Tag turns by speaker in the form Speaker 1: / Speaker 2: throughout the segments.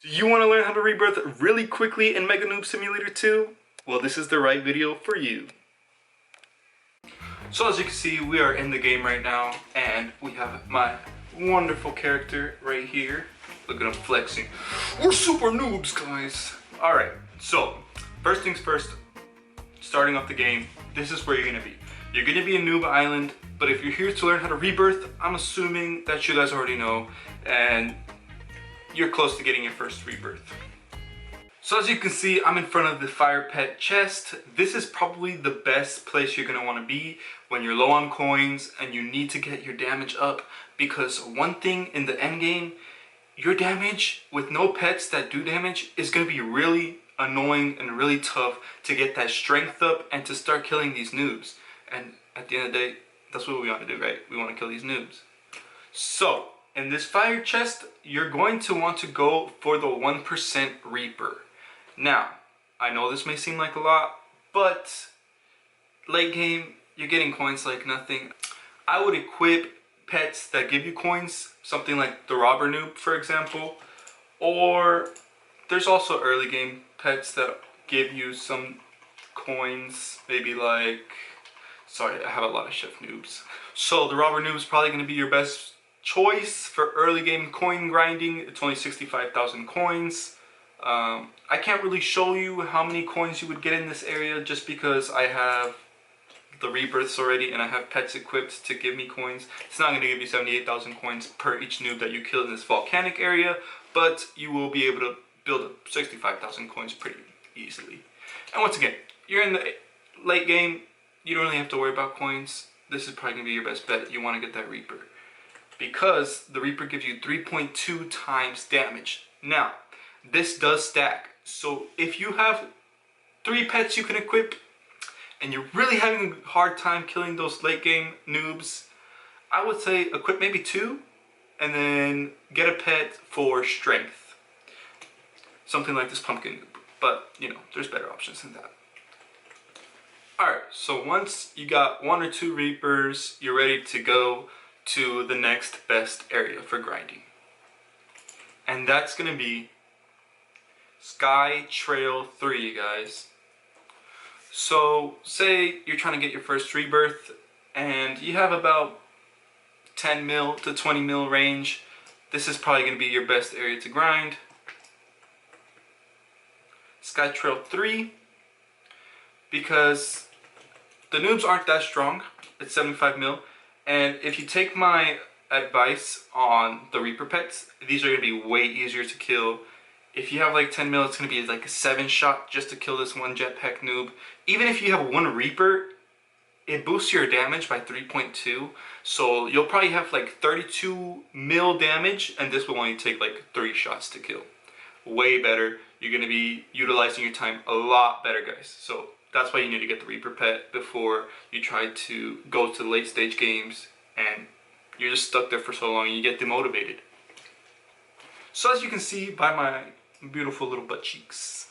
Speaker 1: Do you want to learn how to rebirth really quickly in Mega Noob Simulator 2? Well, this is the right video for you. So as you can see, we are in the game right now, and we have my wonderful character right here. Look at him flexing. We're super noobs, guys. Alright, so first things first, starting off the game, this is where you're gonna be. You're gonna be in Noob Island, but if you're here to learn how to rebirth, I'm assuming that you guys already know, and you're close to getting your first rebirth. So as you can see, I'm in front of the fire pet chest. This is probably the best place you're gonna wanna be when you're low on coins and you need to get your damage up, because one thing in the end game, your damage with no pets that do damage is gonna be really annoying and really tough to get that strength up and to start killing these noobs. And at the end of the day, that's what we want to do, right? We want to kill these noobs. So in this fire chest, you're going to want to go for the 1% Reaper. Now, I know this may seem like a lot, but late game, you're getting coins like nothing. I would equip pets that give you coins, something like the Robber Noob, for example, or there's also early game pets that give you some coins, maybe like, sorry, I have a lot of chef noobs. So the Robber Noob is probably going to be your best choice for early game coin grinding. It's only 65,000 coins. I can't really show you how many coins you would get in this area just because I have the rebirths already and I have pets equipped to give me coins. It's not going to give you 78,000 coins per each noob that you kill in this volcanic area, but you will be able to build up 65,000 coins pretty easily. And once again, you're in the late game, you don't really have to worry about coins. This is probably going to be your best bet. You want to get that Reaper, because the Reaper gives you 3.2 times damage. Now, this does stack. So if you have 3 pets you can equip and you're really having a hard time killing those late game noobs, I would say equip maybe 2 and then get a pet for strength. Something like this pumpkin noob. But, you know, there's better options than that. Alright, so once you got 1 or 2 Reapers, you're ready to go to the next best area for grinding. And that's going to be Sky Trail 3, guys. So, say you're trying to get your first rebirth and you have about 10 mil to 20 mil range. This is probably going to be your best area to grind. Sky Trail 3, because the noobs aren't that strong. It's 75 mil. And if you take my advice on the Reaper pets, these are going to be way easier to kill. If you have like 10 mil, it's going to be like a 7-shot just to kill this one jetpack noob. Even if you have 1 Reaper, it boosts your damage by 3.2. So you'll probably have like 32 mil damage, and this will only take like 3 shots to kill. Way better. You're going to be utilizing your time a lot better, guys. So that's why you need to get the Reaper pet before you try to go to the late stage games and you're just stuck there for so long and you get demotivated. So as you can see by my beautiful little butt cheeks.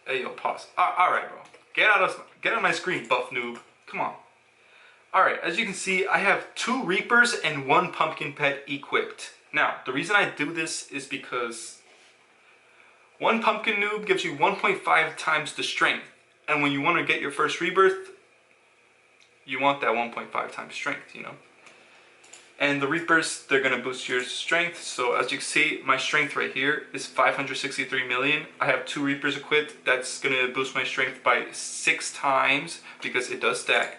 Speaker 1: Hey, yo, pause. Alright, bro. Get out of my screen, buff noob. Come on. Alright, as you can see, I have 2 Reapers and 1 pumpkin pet equipped. Now, the reason I do this is because 1 pumpkin noob gives you 1.5 times the strength. And when you want to get your first rebirth, you want that 1.5 times strength, you know. And the Reapers, they're going to boost your strength. So as you can see, my strength right here is 563 million. I have 2 Reapers equipped. That's going to boost my strength by 6 times because it does stack.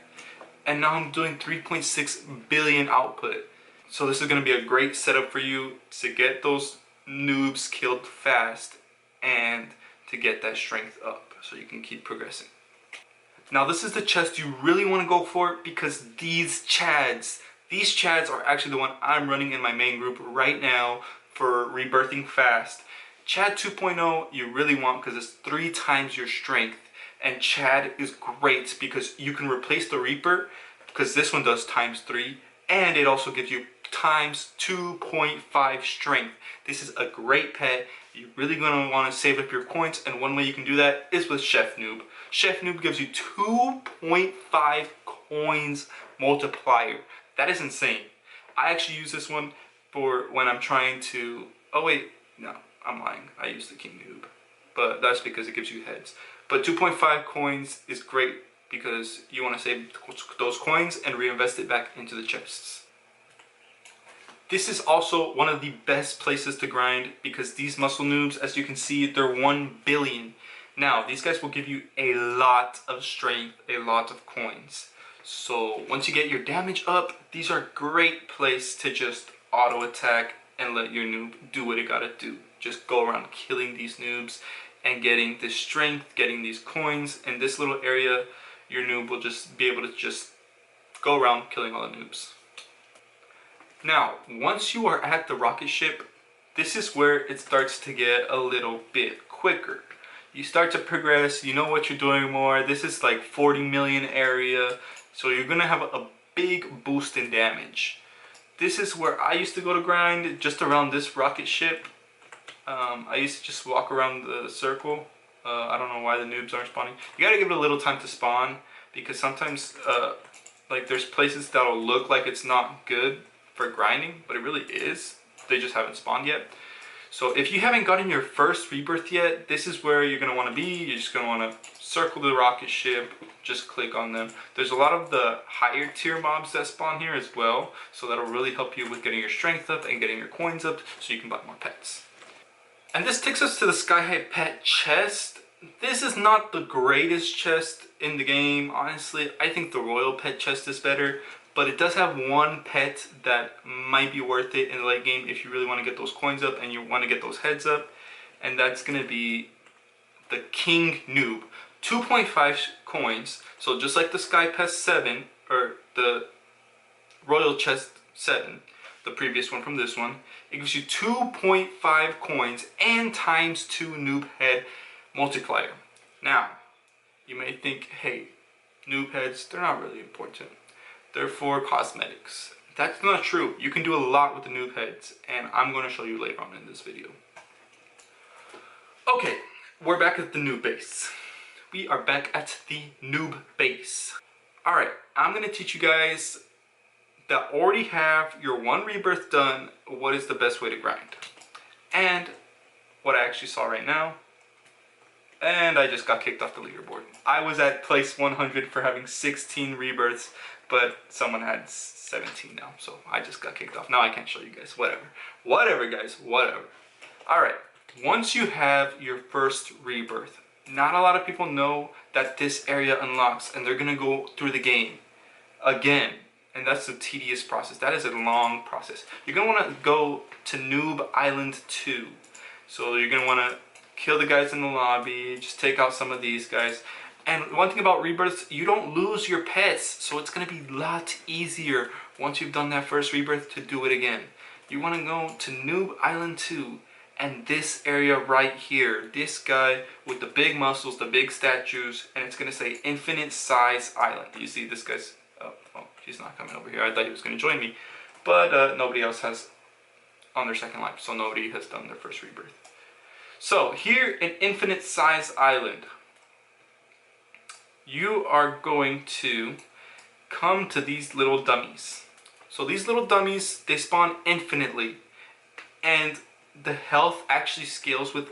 Speaker 1: And now I'm doing 3.6 billion output. So this is going to be a great setup for you to get those noobs killed fast and to get that strength up so you can keep progressing. Now this is the chest you really want to go for, because these chads are actually the one I'm running in my main group right now for rebirthing fast. Chad 2.0 you really want because it's 3 times your strength, and Chad is great because you can replace the Reaper because this one does times 3, and it also gives you times 2.5 strength. This is a great pet. You're really going to want to save up your coins, and one way you can do that is with Chef Noob. Chef Noob gives you 2.5 coins multiplier. That is insane. I actually use this one for when I'm trying to... Oh wait, no. I'm lying. I use the King Noob. But that's because it gives you heads. But 2.5 coins is great because you want to save those coins and reinvest it back into the chests. This is also one of the best places to grind because these muscle noobs, as you can see, they're 1 billion. Now, these guys will give you a lot of strength, a lot of coins. So once you get your damage up, these are a great place to just auto attack and let your noob do what it gotta do. Just go around killing these noobs and getting this strength, getting these coins. In this little area, your noob will just be able to just go around killing all the noobs. Now, once you are at the rocket ship, this is where it starts to get a little bit quicker. You start to progress, you know what you're doing more. This is like 40 million area, so you're gonna have a big boost in damage. This is where I used to go to grind, just around this rocket ship. I used to just walk around the circle. I don't know why the noobs aren't spawning. You gotta give it a little time to spawn, because sometimes like there's places that'll look like it's not good for grinding, but it really is. They just haven't spawned yet. So if you haven't gotten your first rebirth yet, this is where you're going to want to be. You're just going to want to circle the rocket ship, just click on them. There's a lot of the higher tier mobs that spawn here as well, so that'll really help you with getting your strength up and getting your coins up so you can buy more pets. And this takes us to the Sky High Pet chest. This is not the greatest chest in the game, honestly. I think the Royal Pet chest is better. But it does have one pet that might be worth it in the late game if you really want to get those coins up and you want to get those heads up. And that's going to be the King Noob. 2.5 coins. So just like the Sky Pest 7, or the Royal Chest 7, the previous one from this one, it gives you 2.5 coins and times 2 noob head multiplier. Now, you may think, hey, noob heads, they're not really important. They're for cosmetics. That's not true. You can do a lot with the noob heads, and I'm going to show you later on in this video. Okay, we're back at the noob base. We are back at the noob base. Alright, I'm going to teach you guys that already have your 1 rebirth done what is the best way to grind. And what I actually saw right now, and I just got kicked off the leaderboard. I was at place 100 for having 16 rebirths, but someone had 17 now, so I just got kicked off. Now I can't show you guys. Whatever guys, whatever. Alright, once you have your first rebirth, not a lot of people know that this area unlocks, and they're gonna go through the game again, and that's a tedious process. That is a long process. You're gonna wanna go to Noob Island 2. So you're gonna wanna kill the guys in the lobby, just take out some of these guys. And one thing about rebirths, you don't lose your pets, so it's gonna be a lot easier once you've done that first rebirth to do it again. You wanna go to Noob Island 2, and this area right here, this guy with the big muscles, the big statues, and it's gonna say Infinite Size Island. You see this guy's, oh, he's not coming over here. I thought he was gonna join me, but nobody else has on their second life, so nobody has done their first rebirth. So here in Infinite Size Island, you are going to come to these little dummies. So these little dummies, they spawn infinitely, and the health actually scales with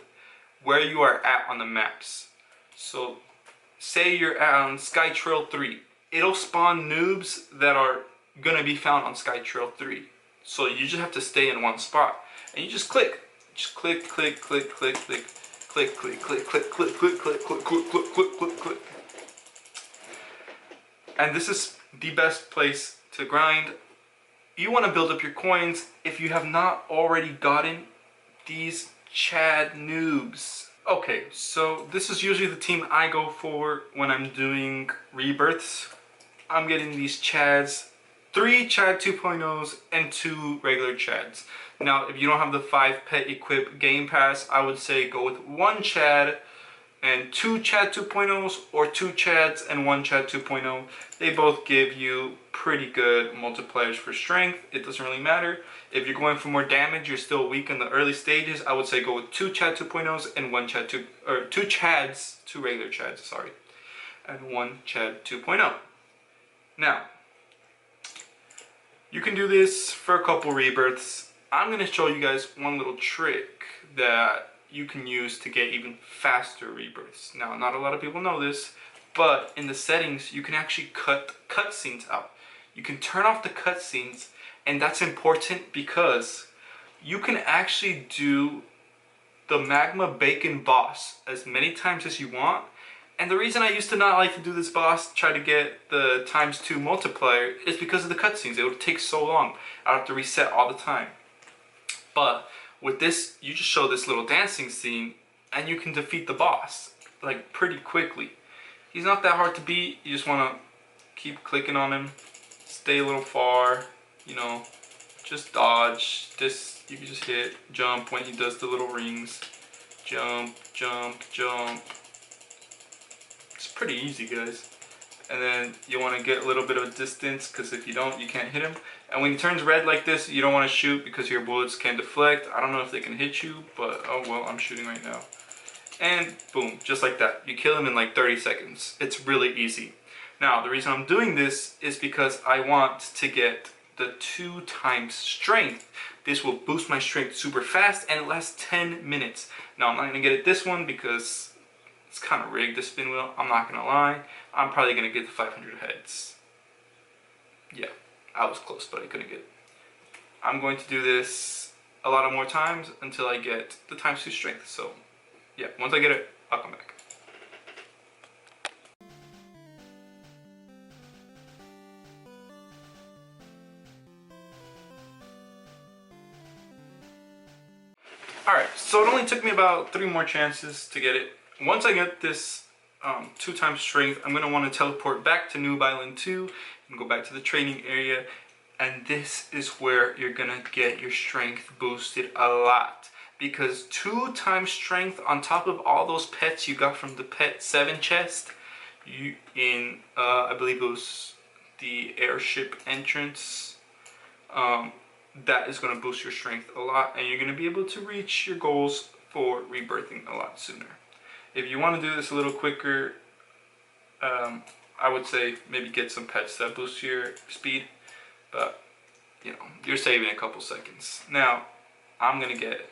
Speaker 1: where you are at on the maps. So say you're on Sky Trail 3, it'll spawn noobs that are gonna be found on Sky Trail 3. So you just have to stay in one spot, and you just click. Just click, click, click, click, click, click, click, click, click, click, click, click, click, click, click, click, click, click. And this is the best place to grind. You want to build up your coins if you have not already gotten these Chad noobs. Okay, so this is usually the team I go for when I'm doing rebirths. I'm getting these Chads, 3 Chad 2.0s and 2 regular Chads. Now, if you don't have the 5 pet equip game pass, I would say go with 1 Chad and 2 Chad 2.0s, or 2 Chads and 1 Chad 2.0. They both give you pretty good multipliers for strength. It doesn't really matter. If you're going for more damage, you're still weak in the early stages, I would say go with 2 Chad 2.0s and 1 Chad 2, or 2 Chads, 2 regular Chads, sorry, and 1 Chad 2.0. Now, you can do this for a couple rebirths. I'm going to show you guys one little trick that you can use to get even faster rebirths. Now, not a lot of people know this, but in the settings, you can actually cut cutscenes out. You can turn off the cutscenes, and that's important because you can actually do the magma bacon boss as many times as you want. And the reason I used to not like to do this boss, try to get the ×2 multiplier, is because of the cutscenes. It would take so long. I'd have to reset all the time. But with this, you just show this little dancing scene and you can defeat the boss like pretty quickly. He's not that hard to beat. You just want to keep clicking on him, stay a little far, you know, just dodge. This, you can just hit, jump when he does the little rings. Jump, jump, jump. It's pretty easy, guys. And then you want to get a little bit of a distance, because if you don't, you can't hit him. And when he turns red like this, you don't want to shoot because your bullets can deflect. I don't know if they can hit you, but oh well, I'm shooting right now. And boom, just like that. You kill him in like 30 seconds. It's really easy. Now, the reason I'm doing this is because I want to get the 2x strength. This will boost my strength super fast and it lasts 10 minutes. Now, I'm not going to get it this one because it's kind of rigged, the spin wheel. I'm not going to lie. I'm probably going to get the 500 heads. Yeah, I was close, but I couldn't get it. I'm going to do this a lot of more times until I get the ×2 strength. So, yeah, once I get it, I'll come back. Alright, so it only took me about 3 more chances to get it. Once I get this 2x strength, I'm going to want to teleport back to Noob Island 2 and go back to the training area. And this is where you're going to get your strength boosted a lot. Because 2x strength on top of all those pets you got from the Pet 7 chest, I believe it was the airship entrance, that is going to boost your strength a lot, and you're going to be able to reach your goals for rebirthing a lot sooner. If you want to do this a little quicker, I would say maybe get some pets that boost your speed, but you know, you're saving a couple seconds. Now, I'm going to get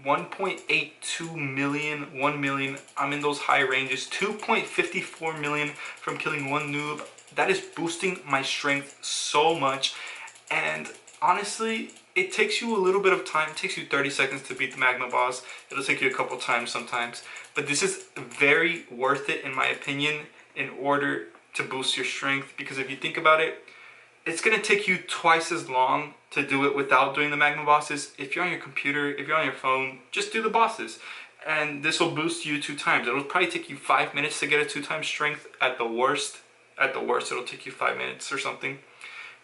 Speaker 1: 1.82 million, 1 million, I'm in those high ranges, 2.54 million from killing one noob. That is boosting my strength so much, and honestly, it takes you a little bit of time. It takes you 30 seconds to beat the magma boss. It'll take you a couple times sometimes. But this is very worth it, in my opinion, in order to boost your strength. Because if you think about it, it's going to take you twice as long to do it without doing the magma bosses. If you're on your computer, if you're on your phone, just do the bosses. And this will boost you 2 times. It'll probably take you 5 minutes to get a 2x strength at the worst. At the worst, it'll take you 5 minutes or something.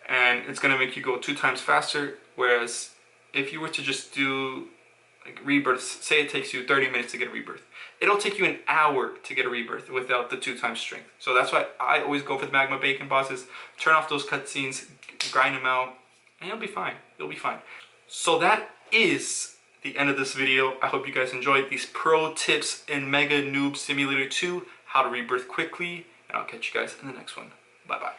Speaker 1: And it's going to make you go 2 times faster, whereas if you were to just do like rebirths, say it takes you 30 minutes to get a rebirth, it'll take you an hour to get a rebirth without the 2x strength. So that's why I always go for the magma bacon bosses, turn off those cutscenes, grind them out, and you'll be fine. You'll be fine. So that is the end of this video. I hope you guys enjoyed these pro tips in Mega Noob Simulator 2, how to rebirth quickly, and I'll catch you guys in the next one. Bye bye.